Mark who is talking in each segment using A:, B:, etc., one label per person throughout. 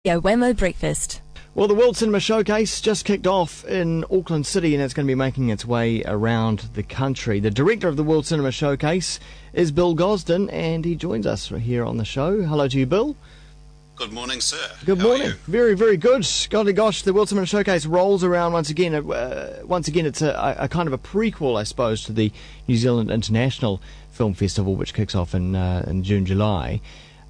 A: Wammo Breakfast.
B: Well, the World Cinema Showcase just kicked off in Auckland City and it's going to be making its way around the country. The director of the World Cinema Showcase is Bill Gosden and he joins us here on the show. Hello to you, Bill.
C: Good morning, sir.
B: Good morning. Very, very good. Golly gosh, the World Cinema Showcase rolls around once again. It's a kind of a prequel, I suppose, to the New Zealand International Film Festival, which kicks off in June, July.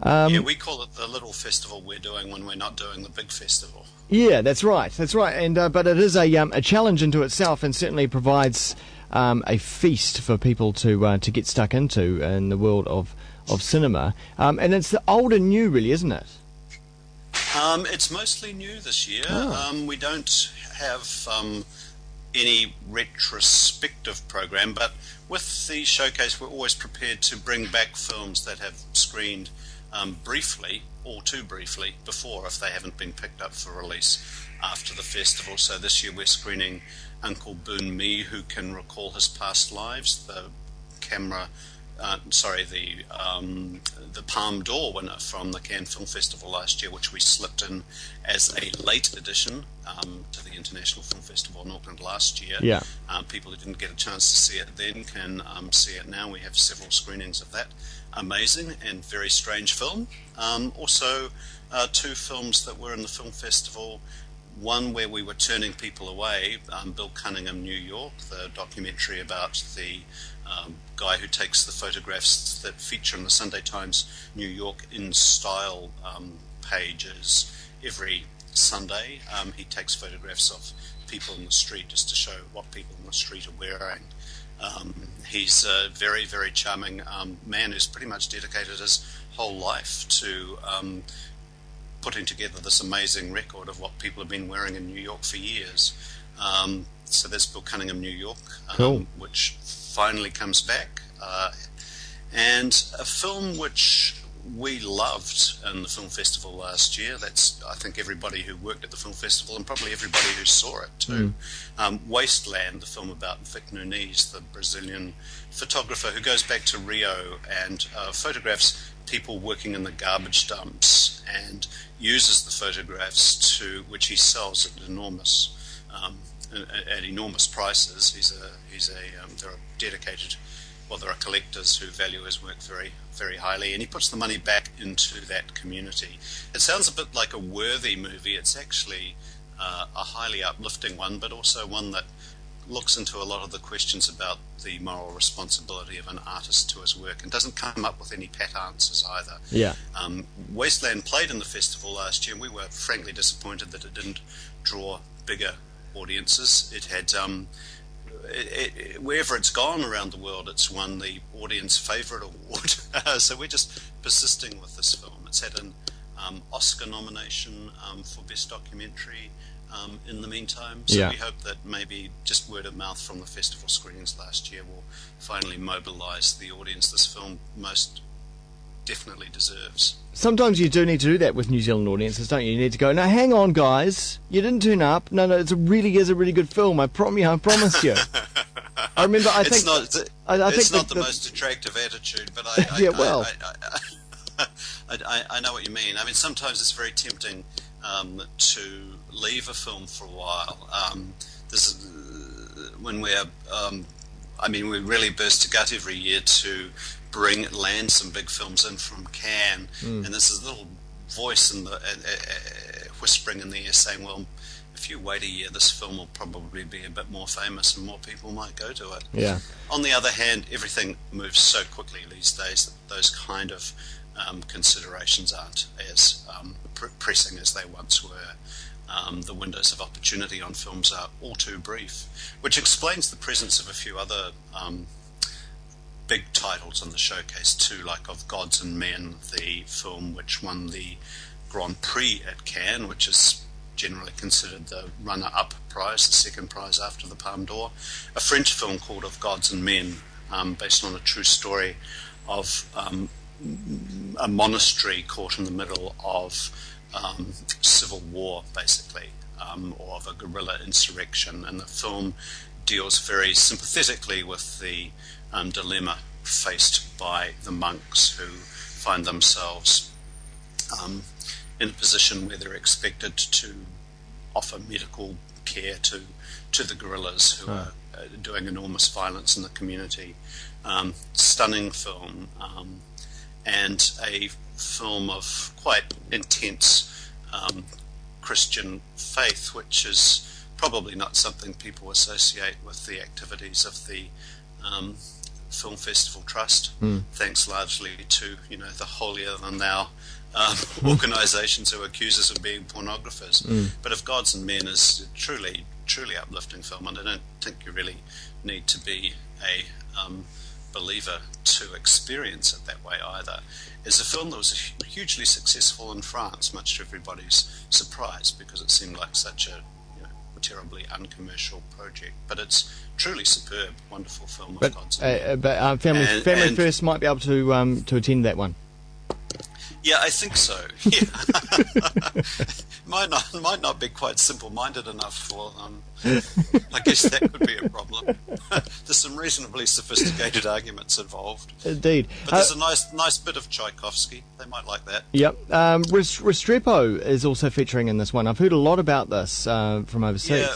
C: We call it the little festival we're doing when we're not doing the big festival.
B: Yeah, that's right. And but it is a challenge into itself, and certainly provides a feast for people to get stuck into in the world of cinema. And it's the old and new, really, isn't it?
C: It's mostly new this year. We don't have any retrospective program, but with the showcase, we're always prepared to bring back films that have screened briefly or too briefly before, if they haven't been picked up for release after the festival. So this year we're screening Uncle Boon Me, Who Can Recall His Past Lives, the Palme d'Or winner from the Cannes Film Festival last year, which we slipped in as a late addition to the International Film Festival in Auckland last year.
B: Yeah.
C: People who didn't get a chance to see it then can see it now. We have several screenings of that amazing and very strange film. Also, two films that were in the film festival. One where we were turning people away, Bill Cunningham, New York, the documentary about the guy who takes the photographs that feature in the Sunday Times New York in style pages every Sunday. He takes photographs of people in the street just to show what people in the street are wearing. He's a very, very charming man who's pretty much dedicated his whole life to putting together this amazing record of what people have been wearing in New York for years. So that's Bill Cunningham, New York,
B: cool.
C: Which finally comes back. And a film which we loved in the film festival last year, that's I think everybody who worked at the film festival and probably everybody who saw it too. Wasteland, the film about Vic Nunes, the Brazilian photographer who goes back to Rio and photographs people working in the garbage dumps and uses the photographs which he sells at enormous prices. There are collectors who value his work very, very highly, and he puts the money back into that community. It sounds a bit like a worthy movie. It's actually a highly uplifting one, but also one that looks into a lot of the questions about the moral responsibility of an artist to his work and doesn't come up with any pat answers either.
B: Yeah.
C: Wasteland played in the festival last year, and we were frankly disappointed that it didn't draw bigger audiences. It had wherever it's gone around the world, it's won the audience favourite award. So we're just persisting with this film. It's had an Oscar nomination for Best Documentary in the meantime. So we hope that maybe just word of mouth from the festival screenings last year will finally mobilise the audience this film most definitely deserves. Sometimes
B: you do need to do that with New Zealand audiences, don't you? You need to go, no, hang on, guys, you didn't turn up. No, it really is a really good film. I promise you. I remember. I think
C: it's not the most attractive attitude, but I know what you mean. I mean, sometimes it's very tempting to leave a film for a while. This is when we really burst a gut every year to land some big films in from Cannes, and there's this little voice in the whispering in the ear saying, well, if you wait a year, this film will probably be a bit more famous and more people might go to it.
B: Yeah.
C: On the other hand, everything moves so quickly these days that those kind of considerations aren't as pressing as they once were. The windows of opportunity on films are all too brief, which explains the presence of a few other big titles on the showcase too, like of Gods and Men, the film which won the Grand Prix at Cannes, which is generally considered the runner-up prize, the second prize after the Palme d'Or. A French film called Of Gods and Men, based on a true story of a monastery caught in the middle of civil war, basically, or of a guerrilla insurrection. And the film deals very sympathetically with the dilemma faced by the monks who find themselves in a position where they're expected to offer medical care to the guerrillas who are doing enormous violence in the community. Stunning film, and a film of quite intense Christian faith, which is probably not something people associate with the activities of the Film Festival Trust, thanks largely to the holier-than-thou organisations who accuse us of being pornographers. But Of Gods and Men is a truly uplifting film, and I don't think you really need to be a believer to experience it that way either. It's a film that was hugely successful in France, much to everybody's surprise, because it seemed like such a terribly uncommercial project. But it's truly superb, wonderful film.
B: But Family First might be able to attend that one.
C: Yeah, I think so. Yeah. might not be quite simple-minded enough for. I guess that could be a problem. There's some reasonably sophisticated arguments involved.
B: Indeed,
C: but there's a nice bit of Tchaikovsky. They might like that.
B: Yep. Restrepo is also featuring in this one. I've heard a lot about this from overseas.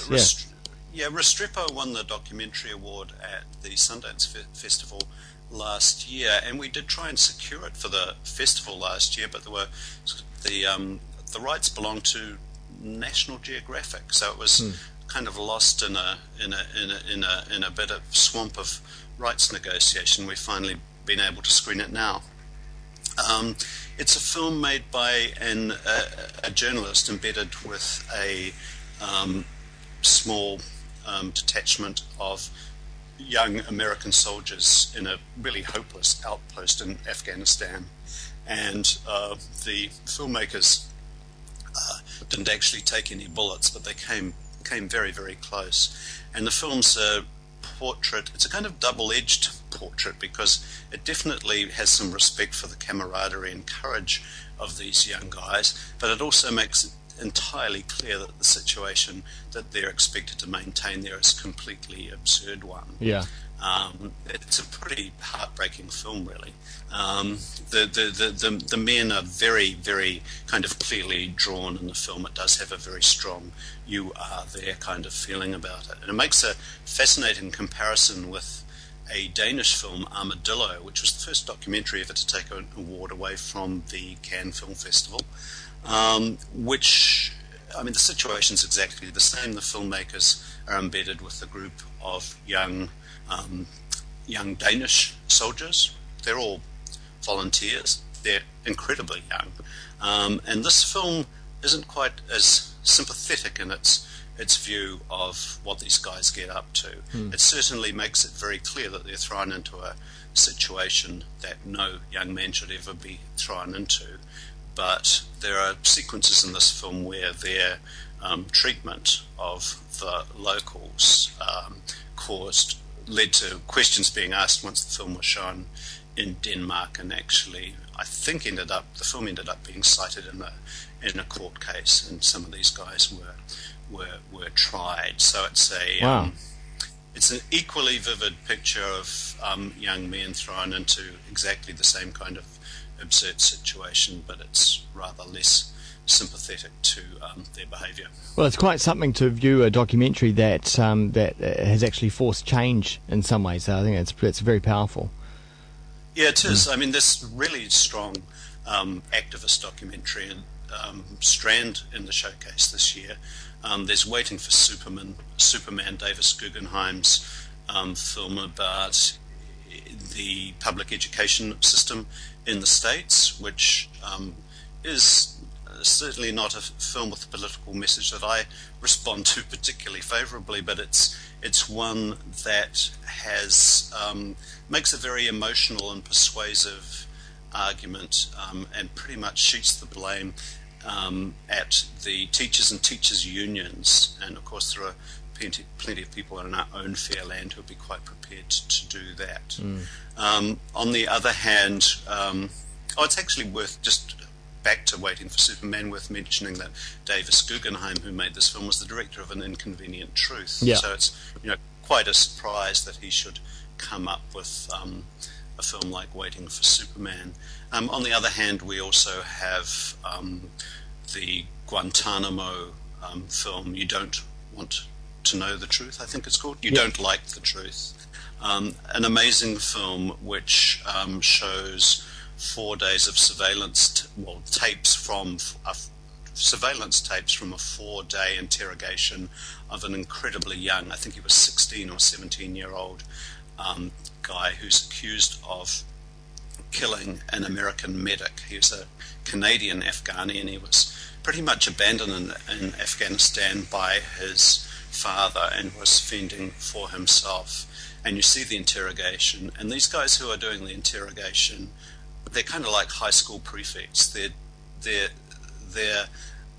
C: Restrepo won the documentary award at the Sundance Festival last year, and we did try and secure it for the festival last year, but there were the rights belonged to National Geographic, so it was kind of lost in a bit of swamp of rights negotiation. We've finally been able to screen it now. It's a film made by a journalist embedded with a small detachment of young American soldiers in a really hopeless outpost in Afghanistan, and the filmmakers didn't actually take any bullets, but they came very, very close. And the film's a portrait. It's a kind of double-edged portrait, because it definitely has some respect for the camaraderie and courage of these young guys, but it also makes it entirely clear that the situation that they're expected to maintain there is a completely absurd one.
B: Yeah.
C: It's a pretty heartbreaking film, really. The men are very, very kind of clearly drawn in the film. It does have a very strong "you are there" kind of feeling about it, and it makes a fascinating comparison with a Danish film, Armadillo, which was the first documentary ever to take an award away from the Cannes Film Festival. Which, I mean, the situation's exactly the same. The filmmakers are embedded with a group of young Danish soldiers. They're all volunteers. They're incredibly young, and this film isn't quite as sympathetic in its view of what these guys get up to. It certainly makes it very clear that they're thrown into a situation that no young man should ever be thrown into. But there are sequences in this film where their treatment of the locals led to questions being asked once the film was shown in Denmark, and actually I think the film ended up being cited in a court case, and some of these guys were tried. So it's it's an equally vivid picture of young men thrown into exactly the same kind of absurd situation, but it's rather less sympathetic to their behaviour. Well,
B: it's quite something to view a documentary that has actually forced change in some ways. So I think it's very powerful.
C: Yeah, it is. I mean, this really strong activist documentary strand in the showcase this year. There's Waiting for Superman, Davis Guggenheim's film about the public education system in the States, which is certainly not a film with a political message that I respond to particularly favourably, but it's one that has makes a very emotional and persuasive argument, and pretty much shoots the blame at the teachers and teachers' unions. And of course there are plenty of people in our own fair land who would be quite prepared to do that. On the other hand, it's actually worth, just back to Waiting for Superman, worth mentioning that Davis Guggenheim, who made this film, was the director of An Inconvenient Truth.
B: Yeah.
C: So it's quite a surprise that he should come up with a film like Waiting for Superman. On the other hand, we also have the Guantanamo film, You Don't Want to Know the Truth, I think it's called. You Don't Like the Truth. An amazing film which shows 4 days of surveillance, surveillance tapes from a 4-day interrogation of an incredibly young, I think he was 16 or 17-year-old guy who's accused of killing an American medic. He was a Canadian Afghani, and he was pretty much abandoned in Afghanistan by his father and was fending for himself. And you see the interrogation, and these guys who are doing the interrogation, they're kind of like high school prefects. Their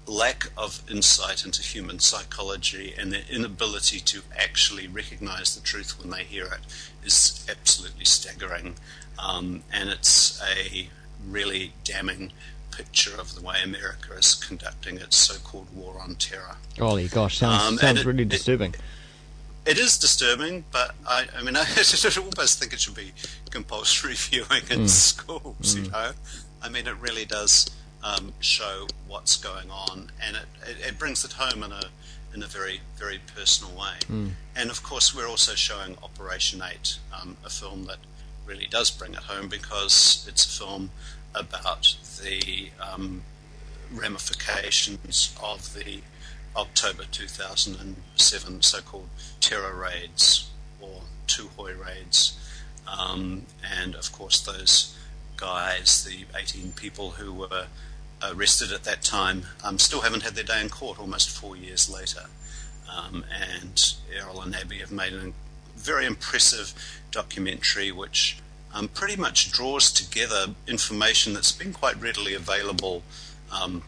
C: lack of insight into human psychology and their inability to actually recognize the truth when they hear it is absolutely staggering. And it's a really damning picture of the way America is conducting its so-called war on terror.
B: Holy gosh, sounds really disturbing.
C: It is disturbing, but I mean, I almost think it should be compulsory viewing in schools. You know, I mean, it really does show what's going on, and it brings it home in a very, very personal way. And of course, we're also showing Operation 8, a film that really does bring it home, because it's a film about the ramifications of the October 2007 so-called terror raids, or Tuhoi raids, and of course those guys, the 18 people who were arrested at that time, still haven't had their day in court almost 4 years later. And Errol and Abby have made a very impressive documentary which pretty much draws together information that's been quite readily available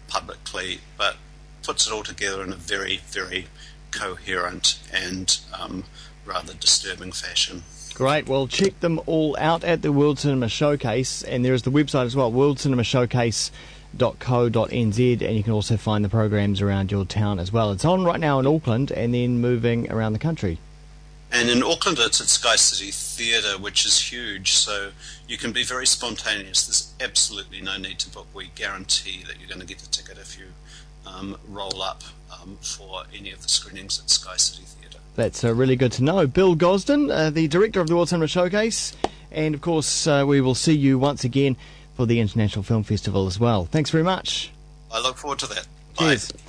C: publicly, but puts it all together in a very, very coherent and rather disturbing fashion.
B: Great. Well, check them all out at the World Cinema Showcase, and there is the website as well, worldcinemashowcase.co.nz, and you can also find the programs around your town as well. It's on right now in Auckland and then moving around the country.
C: And in Auckland, it's at Sky City Theatre, which is huge, so you can be very spontaneous. There's absolutely no need to book. We guarantee that you're going to get a ticket if you roll up for any of the screenings at Sky City Theatre.
B: That's really good to know. Bill Gosden, the director of the World Cinema Showcase, and of course we will see you once again for the International Film Festival as well. Thanks very much.
C: I look forward to that.
B: Cheers.
C: Bye.